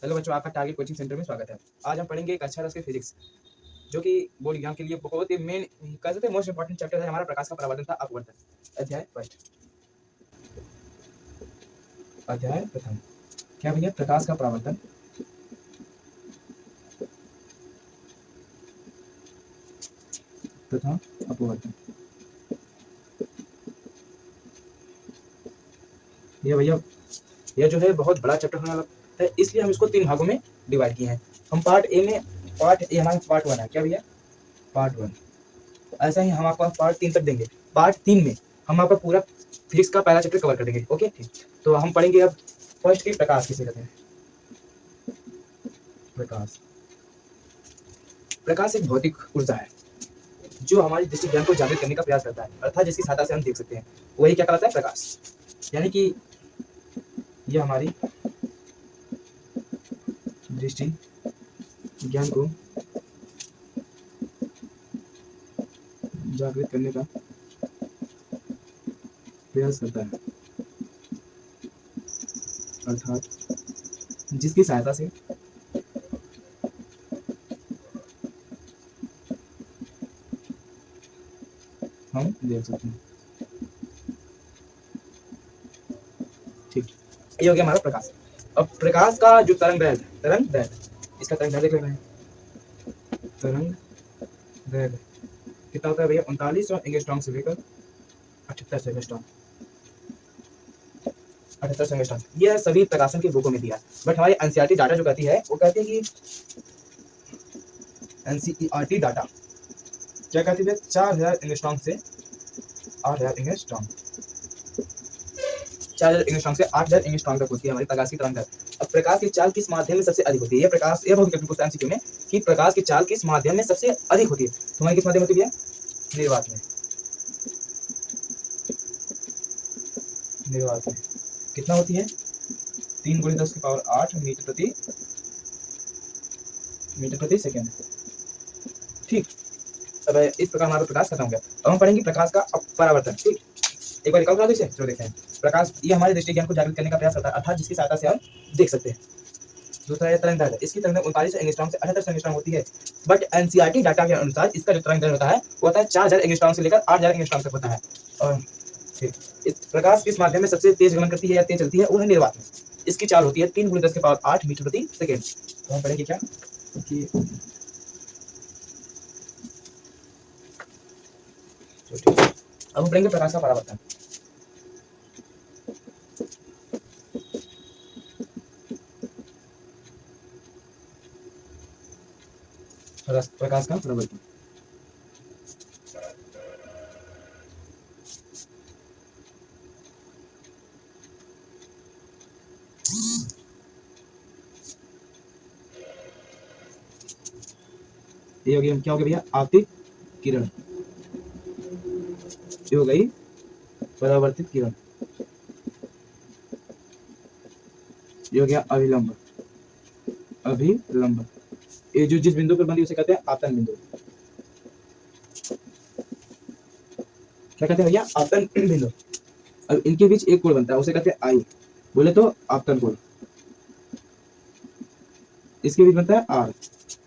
Hello बच्चों, आपका target coaching centre में स्वागत है। आज हम पढ़ेंगे एक अच्छा रस के फिजिक्स, जो कि बोर्ड एग्जाम के लिए बहुत ही मेन कह सकते हैं मोस्ट इंपॉर्टेंट चैप्टर है। हमारा प्रकाश का परावर्तन था अपवर्तन। अध्याय फर्स्ट, अध्याय प्रथम। क्या भैया? प्रकाश का परावर्तन तथा अपवर्तन। ये भैया, यह जो है बहुत बड़ा चैप्टर होने वाला है, इसलिए हम इसको 3 भागों में डिवाइड किए हैं। हम पार्ट ए में, पार्ट ए हमारा पार्ट 1 है। क्या भैया? पार्ट 1। ऐसा ही हम आपको पार्ट 3 तक देंगे। पार्ट 3 में हम आपका पूरा फिजिक्स का पहला चैप्टर कवर कर देंगे। ओके, ठीक। तो हम पढ़ेंगे अब फर्स्ट की प्रकाश किसे कहते हैं। प्रकाश, प्रकाश एक भौतिक ऊर्जा है जो हमारी दृष्टि ज्ञान को जागृत करने का प्रयास करता है, अर्थात जिसकी सहायता से हम देख सकते हैं, वही क्या कहलाता है? प्रकाश। यानी कि यह हमारी दृष्टि ज्ञान को जागृत करने का प्रयास करता है, अर्थात जिसकी सहायता से हम देख सकते हैं। ठीक, ये हो गया हमारा प्रकाश। अब प्रकाश का जो तरंग दैर्घ्य, इसका तरंग दैर्घ्य देख रहे हैं। तरंग दैर्घ्य कितना होता है भैया? 3900 एंगस्ट्रॉम से लेकर 7800 एंगस्ट्रॉम। 7800 एंगस्ट्रॉम, यह सभी प्रकाशन के बुकों में दिया। बट हमारी एनसीईआरटी डाटा जो कहती है, वो कहती है कि एनसीईआरटी डाटा क्या कहती है? 4000 एंगस्ट्रॉम से 8000 एंगस्ट्रॉम, 4000 एंगस्ट्रॉम से 8000 एंगस्ट्रॉम तक होती है हमारी प्रकाश की तरंग दैर्घ्य। अब प्रकाश की चाल किस माध्यम में सबसे अधिक होती है? यह प्रकाश, यह बहुत पूछता है एमसीक्यू में कि प्रकाश की चाल किस माध्यम में सबसे अधिक होती है। तो हमारी किस माध्यम होती है? निर्वात में। निर्वात में कितना होती है? 3 × 10⁸ मीटर प्रति सेकेंड। ठीक। अब इस प्रकार हमारा प्रकाश खत्म हो गया। अब हम पढ़ेंगे प्रकाश का परावर्तन। ठीक, एक बार रिकॉल करा दो इसे, चलो देखते हैं। प्रकाश ये हमारे दृष्टि ज्ञान को जागृत करने का प्रयास करता है, अर्थात जिसकी सहायता से हम देख सकते हैं। दूसरा है तरंग दैर्घ्य, इसकी तरंग 3900 एंगस्ट्रॉम से 7800 एंगस्ट्रॉम होती है। बट एनसीईआरटी डाटा के अनुसार इसका जो तरंग दैर्घ्य होता है वो होता है 4000 एंगस्ट्रॉम से लेकर 8000 एंगस्ट्रॉम तक होता है। और ठीक, इस प्रकाश किस माध्यम में सबसे तेज गमन करती है या तेज चलती है? वो है निर्वात में। इसकी चाल होती है 3 × 10⁸ मीटर प्रति सेकेंड। तो हम पढ़ेंगे क्या कि अब हम पढ़ेंगे प्रकाश का परावर्तन। प्रकाश का परावर्तन, ये हो गया, क्या हो गया भैया? आपतित किरण। ये हो गई परावर्तित किरण। ये हो गया अभिलंब। अभिलंब, ये जो जिस बिंदु पर बंदी उसे कहते हैं आपतन बिंदु। क्या कहते हैं भैया? आपतन बिंदु। अब इनके बीच एक कोण बनता है, उसे कहते हैं आई, बोले तो आपतन कोण। इसके बीच बनता है आर,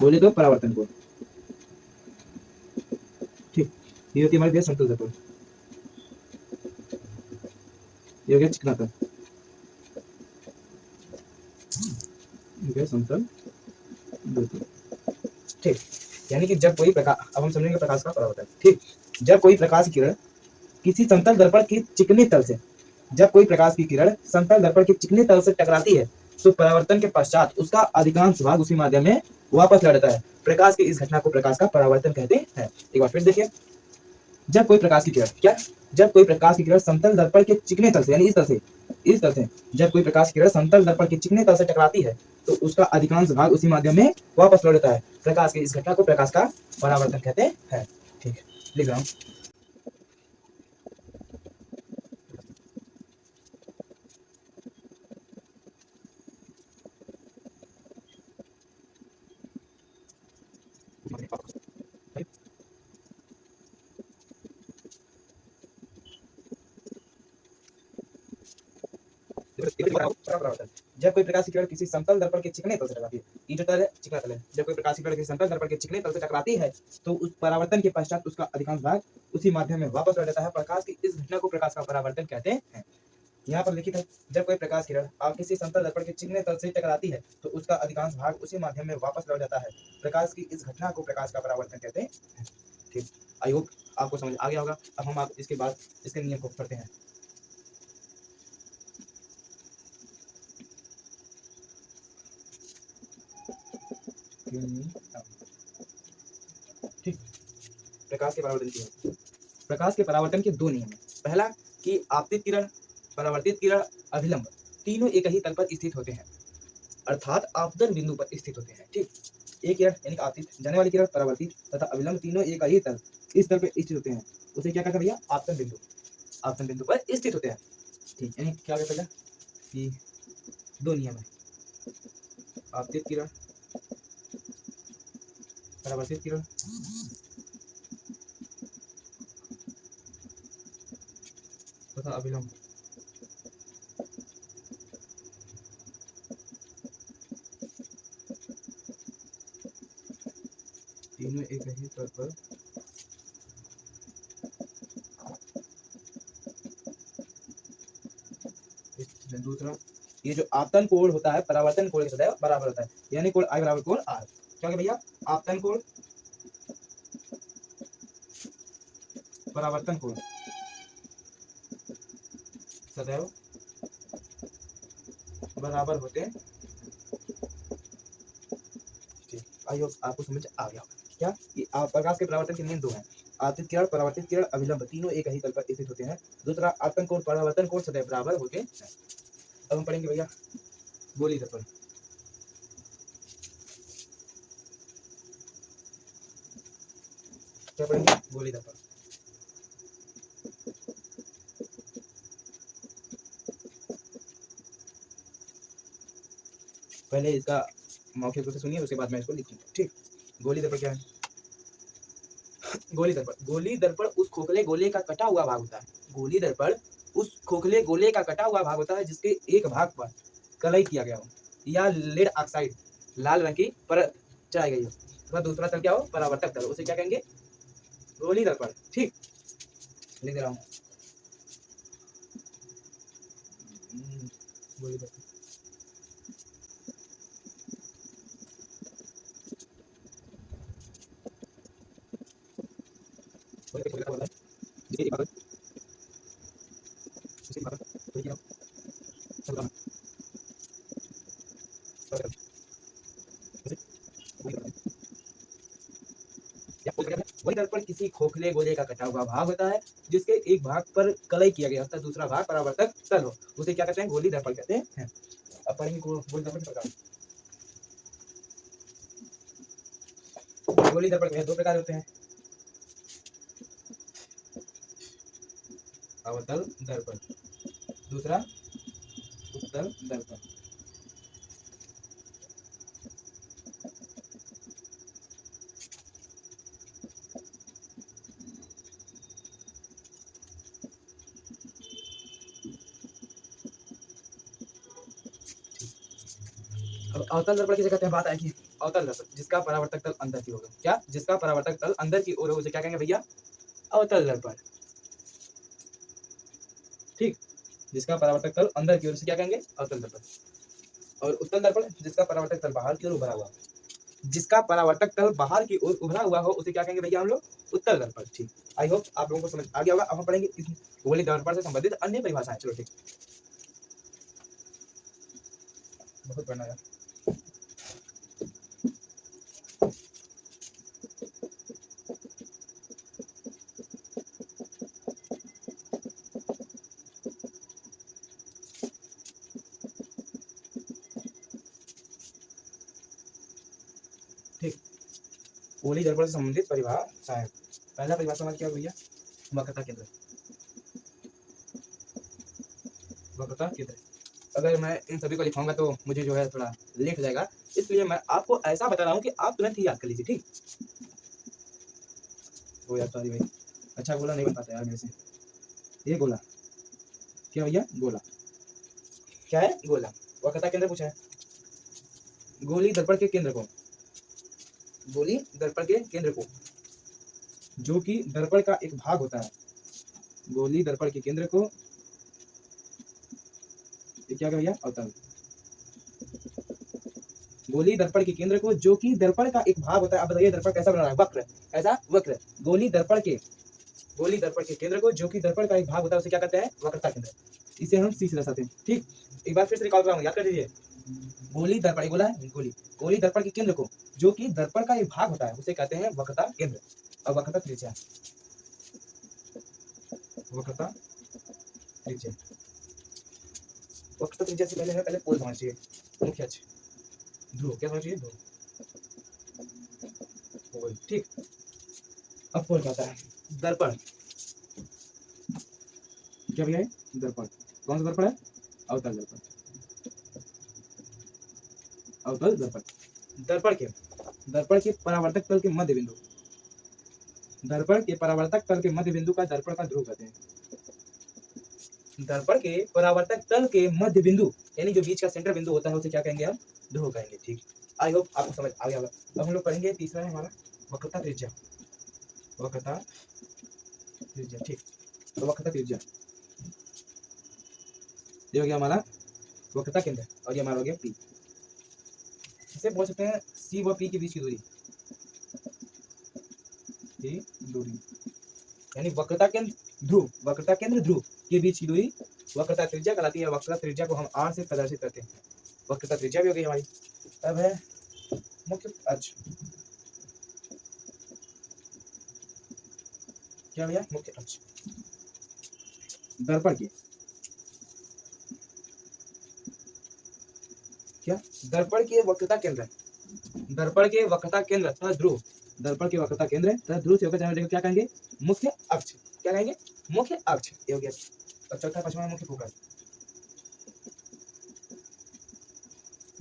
बोले तो परावर्तन कोण। ठीक, ये होती है हमारी समतल दर्पण। ये हो गया चिकनातल, समतल दर्पण। ठीक, यानी कि जब कोई प्रकाश, अब हम समझेंगे प्रकाश का परावर्तन। ठीक, जब कोई प्रकाश की किरण किसी समतल दर्पण की चिकने तल से, जब कोई प्रकाश की किरण समतल दर्पण के चिकने तल से टकराती है तो परावर्तन के पश्चात उसका अधिकांश भाग उसी माध्यम में वापस लौटता है। प्रकाश की इस घटना को प्रकाश का परावर्तन कहते हैं। एक बार फिर देखिए, जब कोई प्रकाश की किरण, क्या, जब कोई प्रकाश की किरण समतल दर्पण के चिकने तल से, यानी इस तल से, इस तल से जब कोई प्रकाश की किरण समतल दर्पण के चिकने तल से टकराती है तो उसका अधिकांश भाग उसी माध्यम में वापस लौटता है। प्रकाश की इस घटना को प्रकाश का परावर्तन कहते हैं। ठीक है, लिख रहा हूं। परावर्तन। जब कोई प्रकाश की किरण किसी समतल दर्पण के चिकने तल से टकराती है, ये जो तल है चिकना तल है, जब कोई प्रकाश की किरण किसी समतल दर्पण के चिकने तल से टकराती है तो उस परावर्तन के पश्चात उसका अधिकांश भाग उसी माध्यम में वापस लौट जाता है। प्रकाश की इस घटना को प्रकाश का परावर्तन कहते हैं। यहाँ पर लिखित है, जब कोई प्रकाश किरण किसी समतल दर्पण के चिकने तल से टकराती है तो उसका अधिकांश भाग उसी माध्यम में वापस लौट जाता है। प्रकाश की इस घटना को प्रकाश का परावर्तन कहते हैं। ठीक, आई होप आपको समझ आ गया होगा। अब हम आप इसके बाद इसके नियम को पढ़ते हैं। ठीक, प्रकाश के परावर्तन की प्रकाश के परावर्तन के दो नियम हैं। पहला कि आपतित किरण, परावर्तित किरण, अभिलंब तीनों एक ही तल पर स्थित होते हैं, अर्थात आपतन बिंदु पर स्थित होते हैं। ठीक, एक किरण यानी आपतित, जाने वाली किरण, परावर्तित तथा अभिलंब तीनों एक ही तल इस तल पर स्थित होते हैं, उसे क्या कहते हैं भैया? आपतन बिंदु। आपतन बिंदु पर स्थित होते हैं। ठीक, यानी क्या कहते हैं कि दो नियम है, आपतित किरण, परावर्तित किरण तथा अभिलंब तीनों एक ही तल पर दूसरा, ये जो आपतन कोण होता है परावर्तन कोण के सदैव बराबर होता है, यानी कोण I बराबर कोण R। क्या भैया? आपतन कोण, परावर्तन कोण सदैव बराबर होते हैं। ठीक, आई होप आपको समझ आ गया होगा। क्या कि प्रकाश के परावर्तन के नियम दो हैं, आपतित किरण, परावर्तित किरण, अभिलंब तीनों एक ही तल पर स्थित होते हैं। दूसरा, आपतन कोण, परावर्तन कोण सदैव बराबर होते हैं। अब हम पढ़ेंगे भैया गोली दर्पण। क्या पढ़ेंगे? गोली दर्पण। पहले इसका मौखिक रूप से सुनिए, उसके बाद मैं इसको लिखूंगा। ठीक, गोली दर्पण क्या है? गोली दर्पण, गोली दर्पण उस खोखले गोले का कटा हुआ भाग होता है। गोली दर्पण उस खोखले गोले का कटा हुआ भाग होता है जिसके एक भाग पर कलई किया गया हो या लेड ऑक्साइड लाल रंग की परत चढ़ाई गई हो, तथा दूसरा तल क्या हो? परावर्तक तल, उसे क्या कहेंगे? गोली दर्पण। ठीक, लिख दे रहा हूँ। गोली दर्पण, वही दर्पण किसी खोखले गोले का कटा हुआ भाग होता है जिसके एक भाग पर कलई किया गया होता है, दूसरा भाग परावर्तक तल हो, उसे क्या कहते हैं? गोली दर्पण कहते हैं। अब पढ़ेंगे गोली दर्पण के प्रकार। गोली दर्पण के दो प्रकार होते हैं, अवतल दर्पण, दूसरा उत्तल दर्पण। अब अवतल दर्पण की जगह कहते हैं, बात आएगी अवतल दर्पण जिसका परावर्तक तल अंदर की होगा। क्या? जिसका परावर्तक तल अंदर की ओर हो, उसे क्या कहेंगे भैया? अवतल दर्पण। ठीक, जिसका परावर्तक तल अंदर की ओर से क्या कहेंगे? अवतल दर्पण। और उत्तल दर्पण जिसका परावर्तक तल बाहर की ओर उभरा हुआ, जिसका परावर्तक तल बाहर की ओर उभरा हुआ हो, उसे क्या कहेंगे भैया हम लोग? उत्तल दर्पण। ठीक, आई होप आप लोगों को समझ आ गया होगा। अब हम पढ़ेंगे इस गोली दर्पण से संबंधित अन्य परिभाषाएं। चलो ठीक, बहुत बढ़िया यार। ठीक, गोली दर्पण से संबंधित परिभाषाएं। पहला परिभाषा हमारा क्या भैया? वक्रता केंद्र। वक्रता केंद्र, अगर मैं इन सभी को लिखाऊंगा तो मुझे जो है थोड़ा लेट हो जाएगा, इसलिए मैं आपको ऐसा बता रहा हूँ कि आप तुरंत ही याद कर लीजिए। ठीक, ओ यार सॉरी भाई, अच्छा गोला नहीं बन पाता यार मेरे से। ये गोला क्या भैया? गोला। क्या है, गोला। वक्रता केंद्र पूछा है। गोली दर्पण के केंद्र को, गोली दर्पण के केंद्र को, जो कि दर्पण का एक भाग होता है, गोली दर्पण के केंद्र को, ये क्या भैया, अवतल। गोली दर्पण के केंद्र को, जो कि दर्पण का एक भाग होता है। अब बताइए दर्पण कैसा बना रहा है, वक्र, ऐसा वक्र। गोली दर्पण के, गोली दर्पण के केंद्र को, जो कि दर्पण का एक भाग होता है, उसे क्या कहते हैं, वक्रता केंद्र। इसे हम सी से दर्शाते हैं। ठीक, एक बार फिर से रिकॉल कराऊंगा, याद कर लीजिए। गोली दर्पण, बोला है गोली, गोली दर्पण के केंद्र को, जो कि दर्पण का एक भाग होता है, उसे कहते हैं वक्रता केंद्र। अब वक्रता त्रिज्या, वक्रता त्रिज्या, वक्रता त्रिज्या से पहले हमें पहले पोल समझना चाहिए। मुख्य अक्ष, ध्रुव, क्या समझना चाहिए, ध्रुव, पोल। ठीक, अब पोल क्या होता है, दर्पण, क्या भैया है, दर्पण। कौन सा दर्पण है, अवतल दर्पण, अवतल दर्पण। दर्पण के, दर्पण के परावर्तक तल के मध्य बिंदु, दर्पण के परावर्तक तल के मध्य बिंदु का दर्पण का ध्रुव कहते हैं। दर्पण के परावर्तक तल के मध्य बिंदु, यानी जो बीच का सेंटर बिंदु होता है, उसे क्या कहेंगे हम, ध्रुव कहेंगे। ठीक, आई होप आपको समझ आ गया होगा। अब हम लोग पढ़ेंगे, तीसरा है हमारा वक्रता त्रिज्या, वक्रता त्रिज्या। ठीक, तो वक्रता त्रिज्या, ये हो गया हमारा वक्रता केंद्र, और ये हमारा हो गया पी। इसे बोल सकते हैं सी व पी के बीच की दूरी, की दूरी, यानी वक्रता केंद्र ध्रुव, वक्रता केंद्र ध्रुव के बीच की दूरी वक्रता त्रिज्या कहलाती है। वक्रता त्रिज्या को हम आर से प्रदर्शित करते हैं। वक्रता त्रिज्या भी हो गई हमारी। अब है मुख्य अक्ष, क्या भैया, मुख्य अक्ष, दर्पण की, क्या, दर्पण के वक्रता केंद्र, दर्पण के वक्रता केंद्र तथा ध्रुव, दर्पण के वक्रता केंद्र तथा ध्रुव से होकर जाने वाले को क्या कहेंगे, मुख्य अक्ष। क्या कहेंगे, मुख्य अक्ष। ये हो गया। और चौथा पांचवा मुख्य फोकस,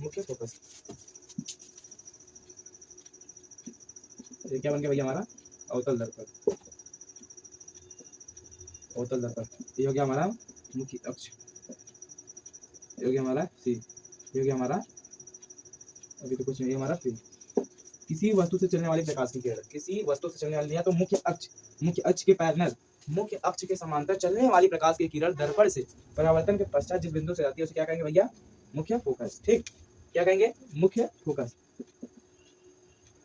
मुख्य फोकस। ये क्या बन गया भैया हमारा, अवतल दर्पण, अवतल दर्पण। ये हो गया हमारा मुख्य अक्ष, ये हो गया हमारा सी, ये हो गया हमारा, अभी तो कुछ नहीं, हमारा पी। किसी वस्तु से चलने वाली प्रकाश की किरण, किसी वस्तु से चलने वाली, या तो मुख्य अक्ष, मुख्य अक्ष के पैरेलल, मुख्य अक्ष के समांतर चलने वाली प्रकाश की किरण दर्पण से परावर्तन के पश्चात जिस बिंदु से जाती है, उसे क्या कहेंगे भैया, मुख्य फोकस। ठीक, क्या कहेंगे, मुख्य फोकस।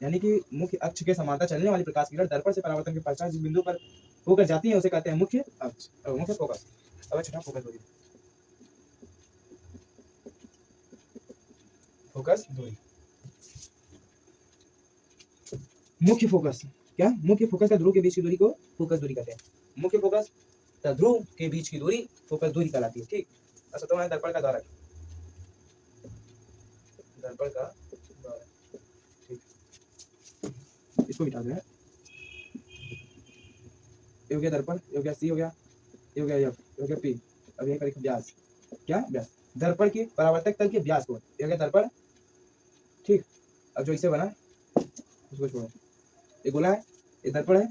यानी कि मुख्य अक्ष के समांतर चलने वाली प्रकाश की किरण दर्पण से परावर्तन के पश्चात जिस बिंदु पर होकर जाती है, उसे कहते हैं मुख्य अक्ष, मुख्य फोकस। अब छठा फोकस दूरी, फोकस दूरी, मुख्य फोकस, क्या, मुख्य फोकस का ध्रुव के बीच की दूरी को फोकस दूरी कहते हैं। मुख्य फोकस तथा ध्रुव के बीच की दूरी फोकस दूरी कहलाती है। ठीक, अच्छा तो दर्पण का द्वारक, दर्पण का द्वारक। ठीक, इसको मिटा दें। ये हो गया दर्पण, ये हो गया सी, हो गया ये, हो गया एफ, ये हो गया पी। अब ये करेंगे व्यास, क्या, व्यास, दर्पण के परावर्तक तल के व्यास को, ये हो गया दर्पण। ठीक, अब जो इसे बना उसको छोड़ो, ये गोला है, ये दर्पण है,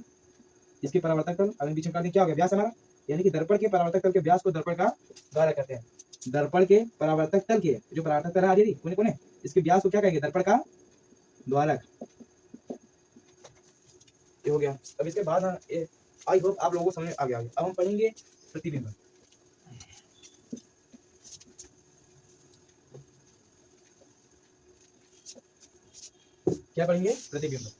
इसके परावर्तक तल अभी बीच में काट दें, क्या हो गया, व्यास हमारा। यानी कि दर्पण के परावर्तक तल के व्यास को दर्पण का द्वारक कहते हैं। दर्पण के परावर्तक तल के, जो परावर्तक तल आ रही है कोने कोने, इसके व्यास को क्या कहेंगे, दर्पण का द्वारक। ये हो गया। अब इसके बाद आई होप आप लोगों को समझ आ गया। अब हम पढ़ेंगे प्रतिबिंब। क्या पढ़ेंगे, प्रतिबिंब।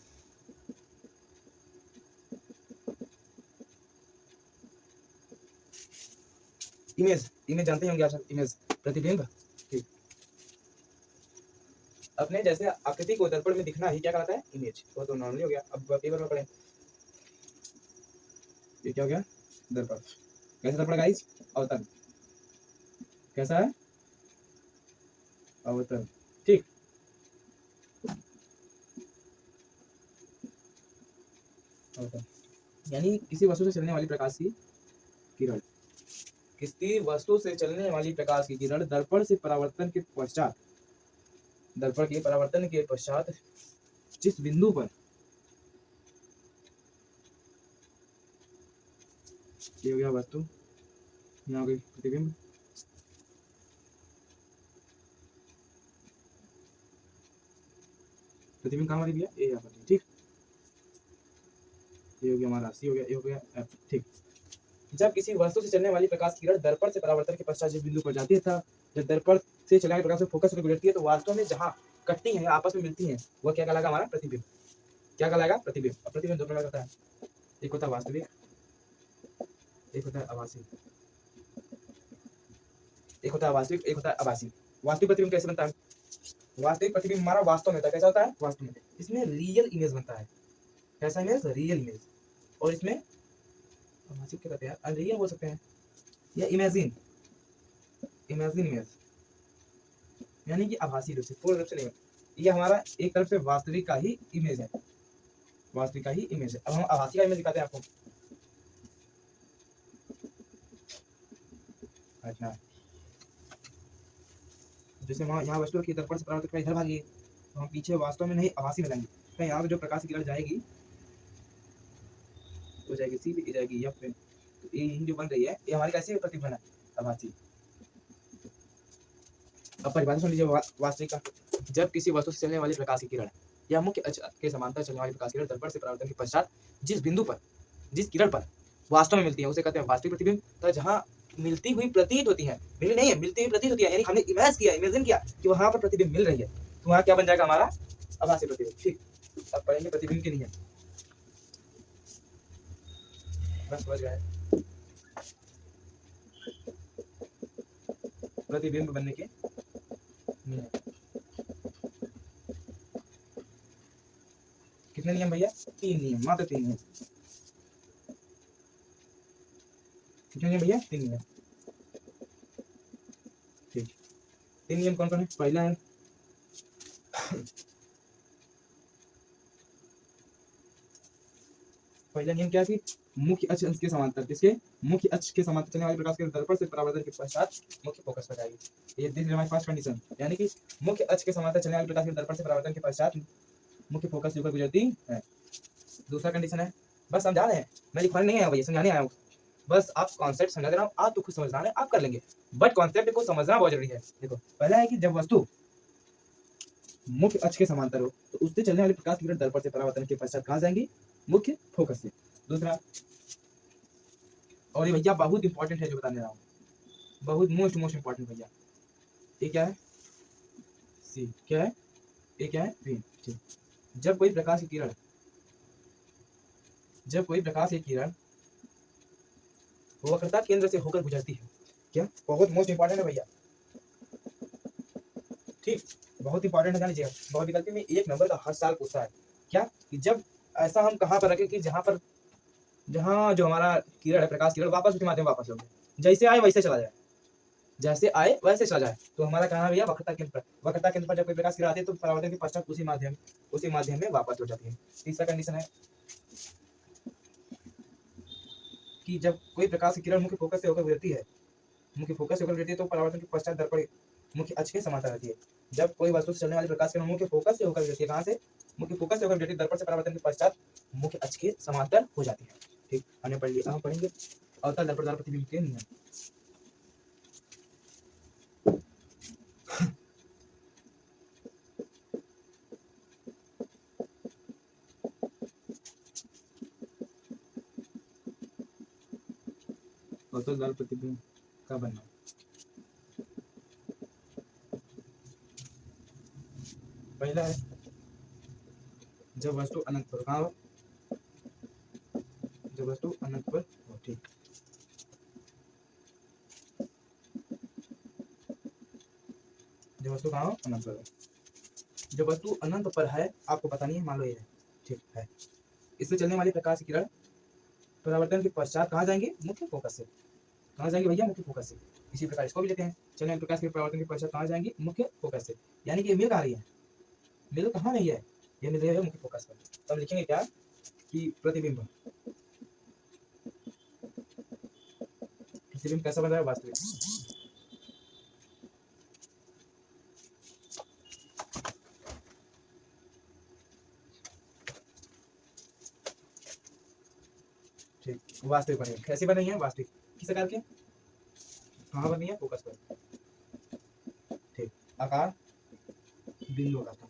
इमेज, इमेज जानते होंगे आप सब, इमेज, प्रतिबिंब। ठीक, अपने जैसे आकृति को दर्पण में दिखना ही क्या कहलाता है, इमेज। तो नॉर्मली हो गया। अब पेपर में पढ़ें, ये क्या हो गया, दर्पण। कैसा दर्पण गाइस, अवतल, कैसा है, अवतल। ठीक, अवतल, यानी किसी वस्तु से चलने वाली प्रकाश की किरण, किसी वस्तु से चलने वाली प्रकाश की किरण दर्पण से परावर्तन के पश्चात, दर्पण के परावर्तन के पश्चात जिस बिंदु पर, ये हो गया वस्तु, यहाँ हो गई प्रतिबिंब, प्रतिबिंब कहाँ हमारी भैया, ए यहाँ पर, ठीक। ये हो गया हमारा सी, हो गया ए, हो गया एफ, ठीक। जब किसी वस्तु से चलने वाली प्रकाश किरण दर्पण से परावर्तन के पश्चात जिस बिंदु पर जाती है था, जब दर्पण से चलने वाली प्रकाश से फोकस होकर गुजरती है, तो वास्तव में जहाँ कटती है, आपस में मिलती है, वह क्या कहलाएगा, हमारा प्रतिबिंब। क्या कहलाएगा, प्रतिबिंब। और प्रतिबिंब दो प्रकार का होता है, एक होता है वास्तविक, एक होता है आभासी। एक होता है वास्तविक, एक होता है आभासी। वास्तविक प्रतिबिंब कैसे बनता है, वास्तविक प्रतिबिंब हमारा वास्तव में होता है। कैसा होता है, वास्तव में। इसमें रियल इमेज बनता है। कैसा इमेज, रियल इमेज। और इसमें आभासी क्या कहते हैं, अनरियल बोल सकते हैं, या इमेजिन, इमेजिन इमेज, यानी कि आभासी रूप से, पूर्ण रूप से नहीं। ये हमारा एक तरफ से वास्तविक का ही इमेज है, वास्तविक का ही इमेज है। अब हम आभासी का इमेज दिखाते हैं आपको। अच्छा, जैसे वहाँ यहाँ वस्तु की दर्पण से परावर्तित इधर भागी, तो हम पीछे वास्तव में नहीं आभासी में लाएंगे। तो यहाँ पे जो प्रकाश की किरण जाएगी वो जाएगी सी पे, जाएगी एफ पे, तो ये जो बन रही है ये हमारी कैसी प्रतिबिंब है, आभासी। अब परिभाषा सुन लीजिए वास्तविक का। जब किसी वस्तु से चलने वाली प्रकाश की किरण या मुख्य अक्ष के समांतर चलने वाली प्रकाश किरण दर्पण से परावर्तन के पश्चात जिस बिंदु पर, जिस किरण पर वास्तव में मिलती है, उसे कहते हैं वास्तविक प्रतिबिंब। तो जहाँ मिलती हुई प्रतीत होती है, मिली नहीं है, मिलती हुई प्रतीत होती है, यानी हमने इमेज किया, इमेजिन किया कि वहां पर प्रतिबिंब मिल रही है, तो वहां क्या बन जाएगा, हमारा आभासी प्रतिबिंब। ठीक, अब पढ़ेंगे प्रतिबिंब के नियम। बस समझ गए प्रतिबिंब बनने के नियम। कितने नियम भैया, 3 नियम, मात्र 3 नियम। कितने नियम भैया, 3 नियम। ठीक, 3 नियम कौन कौन है। पहला है पहला नियम क्या है, मुख्य अक्ष के समांतर, जिसके मुख्य अक्ष के समांतर चलने वाली प्रकाश के दर्पण से परावर्तन के पश्चात मुख्य फोकस पर जाएगी। ये this is my first condition, यानी कि मुख्य अक्ष के समांतर चलने वाली प्रकाश के दर्पण से परावर्तन के पश्चात मुख्य फोकस से होकर गुजरती है। दूसरा कंडीशन है, बस समझा रहे हैं, मैं लिखवाने नहीं आया भैया, समझाने आया हूँ। बस आप कॉन्सेप्ट समझा दे रहा हूँ, आप तो खुद समझना है, आप कर लेंगे, बट कॉन्सेप्ट को समझना बहुत जरूरी है। देखो, पहला है कि जब वस्तु मुख्य अक्ष के समांतर हो, तो उससे चलने वाली प्रकाश की किरण दर्पण से परावर्तन के पश्चात कहाँ जाएंगी, मुख्य फोकस से। दूसरा, और ये भैया बहुत इंपॉर्टेंट है जो बताने रहा हूँ, बहुत मोस्ट इंपॉर्टेंट भैया। ये क्या है, सी, क्या है, ये क्या है, बी। ठीक, जब कोई प्रकाश की किरण, जब कोई प्रकाश की किरण वक्रता केंद्र से होकर गुजरती है, क्या, बहुत मोस्ट इंपॉर्टेंट है भैया। ठीक, बहुत इंपॉर्टेंट है, जान लीजिएगा, बहुत विकल्प में 1 नंबर का हर साल पूछता है। क्या, कि जब ऐसा हम कहाँ पर रखें कि जहाँ पर, जहाँ जो हमारा किरण है, प्रकाश किरण वापस उसके माध्यम वापस लौटे, जैसे आए वैसे चला जाए, जैसे आए वैसे चला जाए, तो हमारा कहाँ भैया, वक्रता केंद्र पर। वक्रता केंद्र पर जब कोई प्रकाश किरण आती है तो परावर्तन के पश्चात उसी माध्यम में वापस लौट जाती है। तीसरा कंडीशन है कि जब कोई प्रकाश की किरण मुख्य फोकस से होकर गुजरती है, मुख्य फोकस से होकर गुजरती है, तो परावर्तन के पश्चात दर्पण मुख्य अक्ष के समांतर रहती है। जब कोई वस्तु से चलने वाली प्रकाश किरण मुख्य फोकस से होकर गुजरती है, कहाँ से, मुख्य फोकस से होकर गुजरती है, दर्पण से परावर्तन के पश्चात मुख्य अक्ष के समांतर हो जाती है। ठीक, हमने पढ़ लिया, हम पढ़ेंगे अवतल दर्पण द्वारा प्रतिबिंब के नियम। अवतल द्वारा प्रतिबिंब का बनना, पहला है जब वस्तु अनंत पर, कहाँ हो, जब वस्तु अनंत पर हो। ठीक, जब वस्तु कहाँ हो, अनंत पर हो। जब वस्तु अनंत पर है, आपको पता नहीं है, मान लो ये है, ठीक है, इससे चलने वाली प्रकाश की किरण परावर्तन के पश्चात कहाँ जाएंगे, मुख्य फोकस से। कहाँ जाएंगे भैया, मुख्य फोकस से। इसी प्रकार इसको भी लेते हैं, चलने वाली प्रकाश के परावर्तन के पश्चात कहाँ जाएंगे, मुख्य फोकस से। यानी कि ये मिल कहाँ रही है, मिल कहाँ नहीं है, ये मिल रही है मुख्य फोकस पर। तो हम लिखेंगे क्या, कि प्रतिबिंब, प्रतिबिंब कैसा बन रहा है, वास्तविक। ठीक, वास्तविक बनेगी, कैसी बनी है, वास्तविक, किस आकार के, कहाँ बनी है, फोकस पर। ठीक, आकार बिंदु आकार का।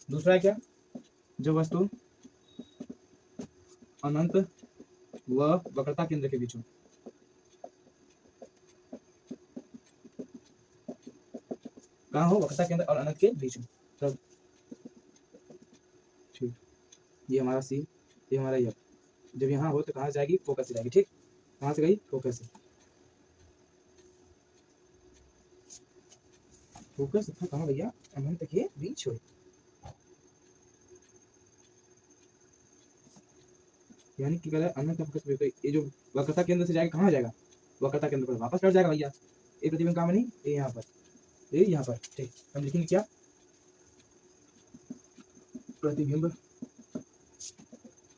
दूसरा है क्या, जब वस्तु अनंत व वक्रता केंद्र के बीच हो। कहाँ हो, वक्रता केंद्र और अनंत के बीच हो तब। ठीक, ये हमारा सी, ये हमारा एफ। जब यहाँ हो तो कहाँ जाएगी, फोकस से जाएगी। ठीक, कहाँ से गई, फोकस से। फोकस था कहाँ भैया, अनंत के बीच हो। यानी कि अगर अनंत फोकस पे, ये जो वक्रता केंद्र से जाएगा कहाँ जाएगा, वक्रता केंद्र पर वापस लौट जाएगा भैया। ये प्रतिबिंब कहाँ बनी, ये यहाँ पर, ये यहाँ पर। ठीक, हम लिखेंगे क्या, प्रतिबिंब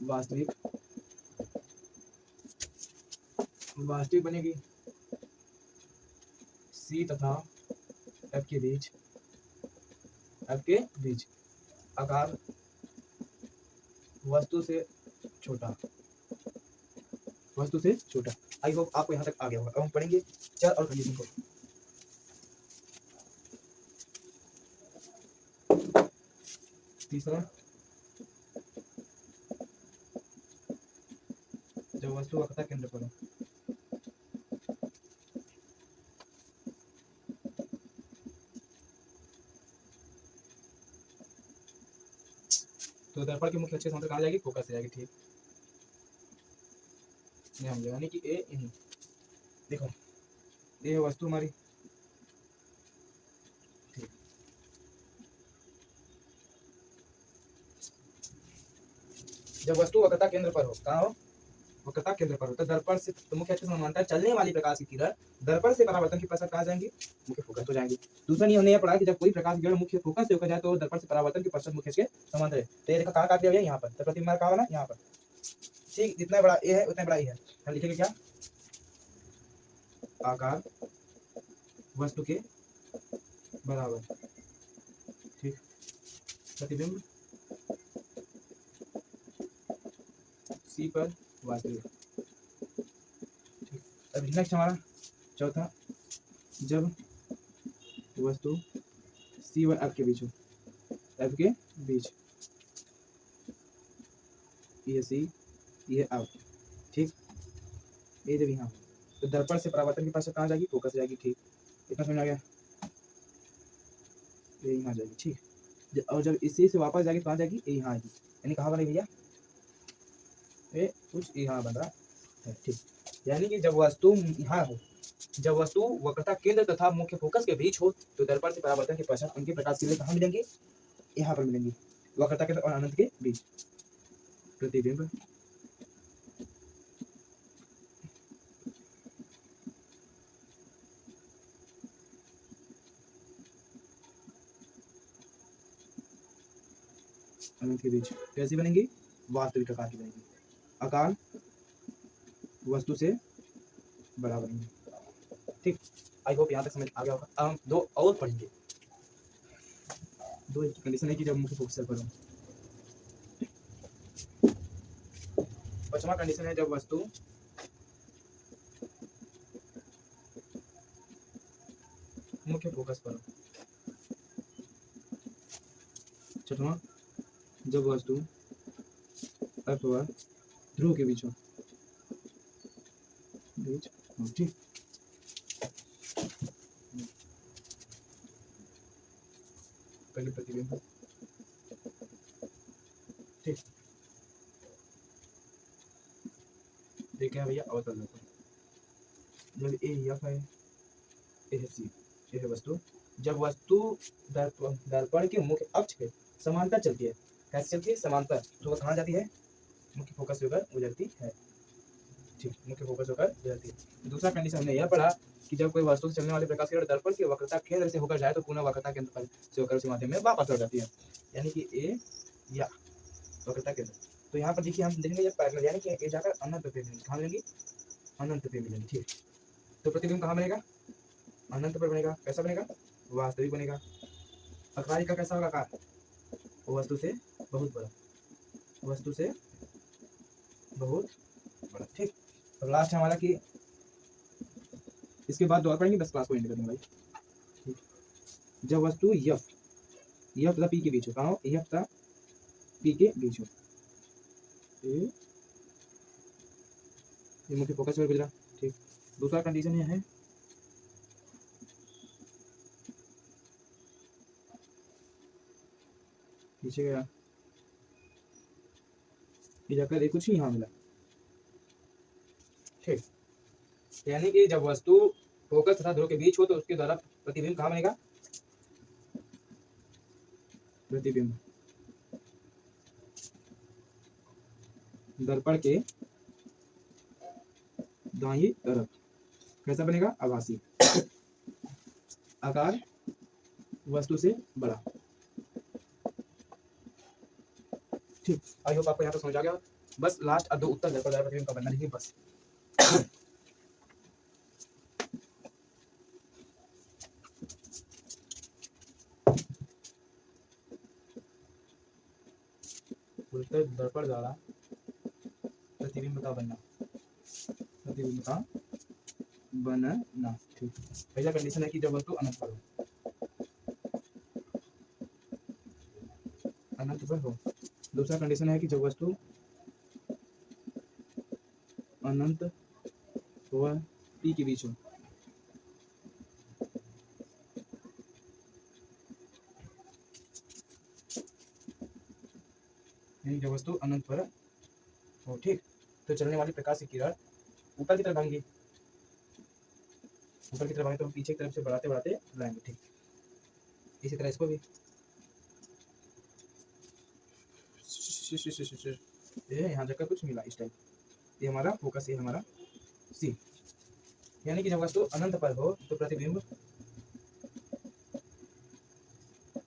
वास्तविक, वास्तविक बनेगी सी तथा एफ के बीच, एफ के बीच आकार वस्तु से छोटा, वस्तु से छोटा। आई होप आपको यहाँ तक आ गया होगा। अब हम पढ़ेंगे चर और कंडीशन को। तीसरा, जब वस्तु वक्रता केंद्र पर हो, तो दर्पण के मुख्य अक्ष समांतर कहाँ जाएगी, फोकस से जाएगी। ठीक, यानी कि ए यहीं, देखो ये है वस्तु हमारी। ठीक, जब वस्तु वक्रता केंद्र पर हो, कहाँ हो, वक्रता केंद्र पर हो, तो दर्पण से, तो मुख्य अक्ष समानांतर चलने वाली प्रकाश की किरण दर्पण से परावर्तन के पश्चात कहाँ जाएंगी, मुख्य फोकस हो जाएंगी। दूसरा नियम हमने यह पढ़ा कि जब कोई प्रकाश की किरण मुख्य फोकस से होकर जाए तो दर्पण से परावर्तन के पश्चात मुख्य अक्ष के समांतर है। तो ये देखो कहाँ काट दिया भैया, यहाँ पर। तो प्रतिबिंब कहाँ बना, यहाँ पर। ठीक, जितना बड़ा ए है उतना बड़ा ए है। हम लिखेंगे क्या, आकार वस्तु के बराबर। ठीक, प्रतिबिंब सी पर वास्तविक। ठीक, अब नेक्स्ट हमारा चौथा, जब वस्तु सी व एफ के बीच हो, एफ के बीच, ये सी, ये एफ। ठीक, ये जब यहाँ तो दर्पण से परावर्तन के पास कहाँ जाएगी, फोकस जाएगी। ठीक, इतना समझ आ गया, ये यहाँ जाएगी। ठीक, और जब इसी से वापस जाएगी कहाँ जाएगी, ये यहाँ आएगी। यानी कहाँ बनेगी भैया, ये कुछ यहाँ बन रहा है। ठीक, यानी कि जब वस्तु यहाँ हो, जब वस्तु वक्रता केंद्र तथा मुख्य फोकस के बीच हो तो दर्पण से परावर्तन के पश्चात उनकी प्रकाश किरणें कहाँ मिलेंगी, यहाँ पर मिलेंगी, वक्रता केंद्र और अनंत के बीच। प्रतिबिंब अनंत के बीच कैसी बनेंगी, वास्तविक आकार की बनेगी। आकार वस्तु से बड़ा बनेंगे। ठीक, आई होप यहाँ तक समझ आ गया होगा। अब हम दो और पढ़ेंगे, दो कंडीशन है कि जब मुख्य फोकस पर हो। पांचवा कंडीशन है जब वस्तु मुख्य फोकस पर हो। छठवां, जब वस्तु एफ व ध्रुव के बीच हो, बीच हो। ठीक, पहले प्रतिबिंब। ठीक, देखिए भैया अवतल दर्पण, जब ए एफ है, ए है सी, ये है वस्तु। जब वस्तु दर्पण के मुख्य अक्ष के समांतर चलती है, कैसे चलती है, समांतर, तो वह कहाँ जाती है, मुख्य फोकस होकर गुजरती है। ठीक, मुख्य फोकस होकर गुजरती है। दूसरा कंडीशन हमने यह पढ़ा कि जब कोई वस्तु से चलने वाले प्रकाश किरण दर्पण की वक्रता केंद्र से होकर जाए तो पुनः वक्रता केंद्र पर से होकर उसी माध्यम में वापस लौट जाती है। यानी कि ए या वक्रता केंद्र, तो यहाँ पर देखिए हम देखेंगे जब पैरेलल, यानी कि ए जाकर अनंत पे मिलेंगे, कहाँ मिलेंगी, अनंत पे मिलेंगे। ठीक, तो प्रतिबिंब कहाँ बनेगा, अनंत पर बनेगा। कैसा बनेगा, वास्तविक बनेगा। आकार का कैसा होगा, आकार वस्तु से बहुत बड़ा, वस्तु से बहुत बड़ा। ठीक, तो लास्ट हमारा कि इसके बाद दो और पढ़ेंगे, 10 क्लास को एंड करेंगे भाई। ठीक, जब वस्तु यफ, यह तथा पी के बीच हो, कहाँ हो, यह तथा पी के बीच हो। ये मुख्य फोकस पर गुजरा। ठीक, दूसरा कंडीशन यह है पीछे गया ये जाकर एक कुछ यहाँ मिला। ठीक, यानी कि जब वस्तु फोकस तथा ध्रुव के बीच हो तो उसके द्वारा प्रतिबिंब कहाँ बनेगा, प्रतिबिंब दर्पण के दाईं तरफ कैसा बनेगा, आभासी, आकार वस्तु से बड़ा। ठीक, आई होप आपको यहाँ तक समझ आ गया। बस लास्ट अब 2 उत्तर दर्पण द्वारा प्रतिबिंब का बनना नहीं बस। उत्तर दर्पण द्वारा प्रतिबिंब का बनना, प्रतिबिंब का बनना। ठीक, पहला कंडीशन है कि जब वस्तु अनंत पर हो, अनंत पर हो। दूसरा कंडीशन है कि जब वस्तु अनंत व टी के बीच हो। यानी जब वस्तु अनंत पर हो। ठीक, तो चलने वाली प्रकाश की किरण ऊपर की तरफ भागेंगे, ऊपर की तरफ भागे तो हम पीछे की तरफ से बढ़ाते बढ़ाते लाएंगे। ठीक, इसी तरह इसको भी ये यहाँ जाकर कुछ मिला इस टाइप, ये हमारा फोकस, ये हमारा सी। यानी कि जब वस्तु अनंत पर हो तो प्रतिबिंब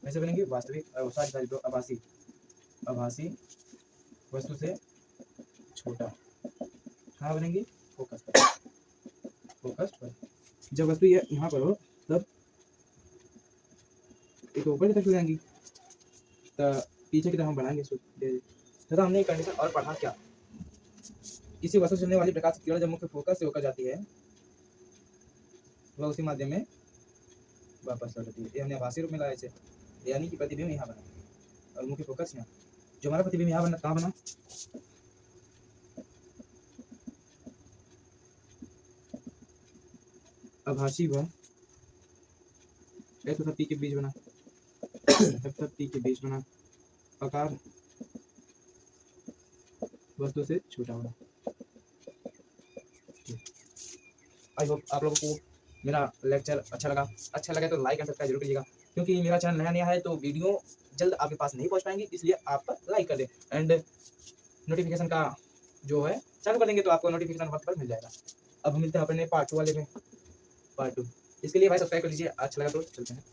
कैसे बनेंगे, वास्तविक, तो आभासी, आभासी वस्तु से छोटा। कहाँ बनेंगे, फोकस पर, फोकस पर। जब वस्तु ये यहाँ पर हो तब एक ऊपर की तरफ जाएंगी, तो पीछे की तरफ हम बढ़ाएंगे तथा हमने एक कंडीशन और पढ़ा क्या, किसी वस्तु से चलने वाली प्रकाश की किरण जब मुख्य फोकस से होकर जाती है वह उसी माध्यम में वापस लौटती है। ये हमने आभासी रूप में लाया इसे, यानी कि प्रतिबिंब यहाँ बना और मुख्य फोकस यहाँ। जो हमारा प्रतिबिंब यहाँ बना, कहाँ बना, आभासी व तथा पी के बीच बना, तथा पी के बीच बना, आकार वस्तु से छोटा होना। आई होप आप लोगों को मेरा लेक्चर अच्छा लगा तो लाइक एंड सब्सक्राइब जरूर कीजिएगा, क्योंकि मेरा चैनल नया है तो वीडियो जल्द आपके पास नहीं पहुंच पाएंगी, इसलिए आप लाइक कर दें एंड नोटिफिकेशन का जो है चालू कर देंगे तो आपको नोटिफिकेशन वक्त पर मिल जाएगा। अब मिलते हैं अपने पार्ट 2 वाले में, पार्ट 2। इसके लिए भाई सब्सक्राइब कर लीजिए, अच्छा लगा तो चलते हैं।